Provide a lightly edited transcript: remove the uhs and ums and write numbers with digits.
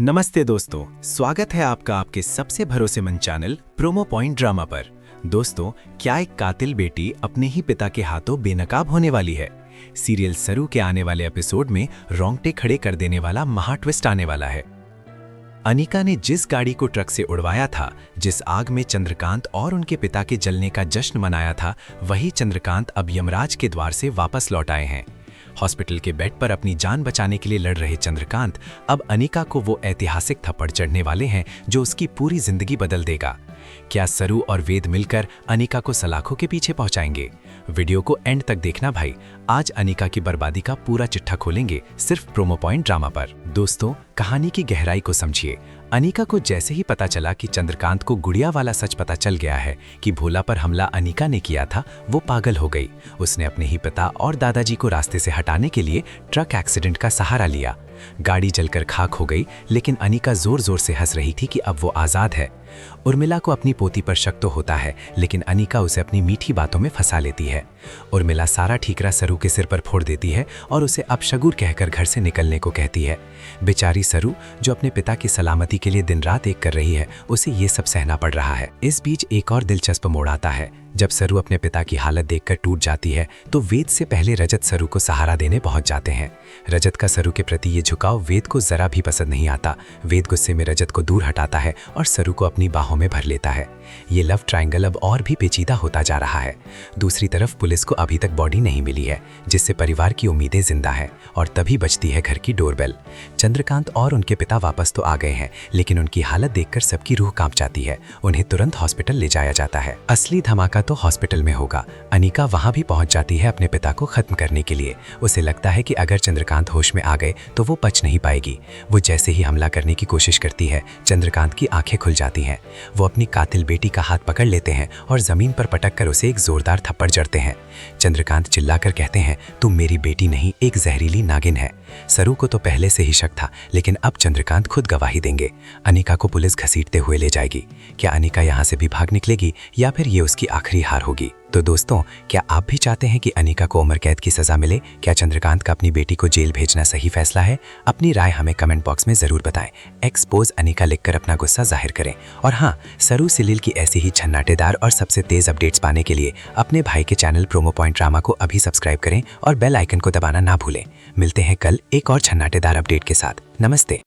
नमस्ते दोस्तों, स्वागत है आपका आपके सबसे भरोसेमंद चैनल प्रोमो पॉइंट ड्रामा पर। दोस्तों, क्या एक कातिल बेटी अपने ही पिता के हाथों बेनकाब होने वाली है? सीरियल सरू के आने वाले एपिसोड में रोंगटे खड़े कर देने वाला महा ट्विस्ट आने वाला है। अनिका ने जिस गाड़ी को ट्रक से उड़वाया था, जिस आग में चंद्रकांत और उनके पिता के जलने का जश्न मनाया था, वही चंद्रकांत अब यमराज के द्वार से वापस लौट आए हैं। हॉस्पिटल के बेड पर अपनी जान बचाने के लिए लड़ रहे चंद्रकांत अब अनिका को वो ऐतिहासिक थप्पड़ चढ़ने वाले हैं जो उसकी पूरी जिंदगी बदल देगा। क्या सरू और वेद मिलकर अनिका को सलाखों के पीछे पहुंचाएंगे? वीडियो को एंड तक देखना भाई। आज अनिका की बर्बादी का पूरा चिट्ठा खोलेंगे सिर्फ प्रोमो पॉइंट ड्रामा पर। दोस्तों, कहानी की गहराई को समझिए। अनिका को जैसे ही पता चला कि चंद्रकांत को गुड़िया वाला सच पता चल गया है कि भोला पर हमला अनिका ने किया था, वो पागल हो गई। उसने अपने ही पिता और दादाजी को रास्ते से हटाने के लिए ट्रक एक्सीडेंट का सहारा लिया। गाड़ी जलकर खाक हो गई, लेकिन अनिका जोर जोर से हंस रही थी कि अब वो आजाद है। उर्मिला को अपनी पोती पर शक तो होता है, लेकिन अनिका उसे अपनी मीठी बातों में फंसा लेती है। उर्मिला सारा ठीकरा सरू के सिर पर फोड़ देती है और उसे अपशगुर कहकर घर से निकलने को कहती है। बेचारी सरू, जो अपने पिता की सलामती के लिए दिन रात एक कर रही है, उसे ये सब सहना पड़ रहा है। इस बीच एक और दिलचस्प मोड़ आता है। जब सरू अपने पिता की हालत देखकर टूट जाती है तो वेद से पहले रजत सरू को सहारा देने पहुंच जाते हैं। रजत का सरू के प्रति ये झुकाव वेद को जरा भी पसंद नहीं आता। वेद गुस्से में रजत को दूर हटाता है और सरू को अपनी बाहों में भर लेता है। ये लव ट्रायंगल अब और भी पेचीदा होता जा रहा है। दूसरी तरफ पुलिस को अभी तक बॉडी नहीं मिली है, जिससे परिवार की उम्मीदें जिंदा हैं। और तभी बजती है घर की डोरबेल। चंद्रकांत और उनके पिता वापस तो आ गए हैं, लेकिन उनकी हालत देखकर सबकी रूह कांप जाती है। उन्हें तुरंत हॉस्पिटल ले जाया जाता है। असली धमाका तो हॉस्पिटल में होगा। अनिका वहां भी पहुंच जाती है अपने पिता को खत्म करने के लिए। उसे लगता है कि अगर चंद्रकांत होश में आ गए तो वो बच नहीं पाएगी। वो जैसे ही हमला करने की कोशिश करती है, चंद्रकांत की आंखें खुल जाती हैं। वो अपनी कातिल बेटी का हाथ पकड़ लेते हैं और जमीन पर पटक कर उसे एक जोरदार थप्पड़ जड़ते हैं। चंद्रकांत चिल्लाकर कहते हैं, तुम मेरी बेटी नहीं, एक जहरीली नागिन है। सरू को तो पहले से ही शक था, लेकिन अब चंद्रकांत खुद गवाही देंगे। अनिका को पुलिस घसीटते हुए ले जाएगी। क्या अनिका यहाँ से भी भाग निकलेगी या फिर ये उसकी आखिरी हार होगी? तो दोस्तों, क्या आप भी चाहते हैं कि अनिका को उम्र कैद की सजा मिले? क्या चंद्रकांत का अपनी बेटी को जेल भेजना सही फैसला है? अपनी राय हमें कमेंट बॉक्स में जरूर बताएं। एक्सपोज अनिका लिखकर अपना गुस्सा जाहिर करें। और हाँ, सरू सीरियल की ऐसी ही छन्नाटेदार और सबसे तेज अपडेट्स पाने के लिए अपने भाई के चैनल प्रोमो पॉइंट ड्रामा को अभी सब्सक्राइब करें और बेल आइकन को दबाना ना भूलें। मिलते हैं कल एक और छन्नाटेदार अपडेट के साथ। नमस्ते।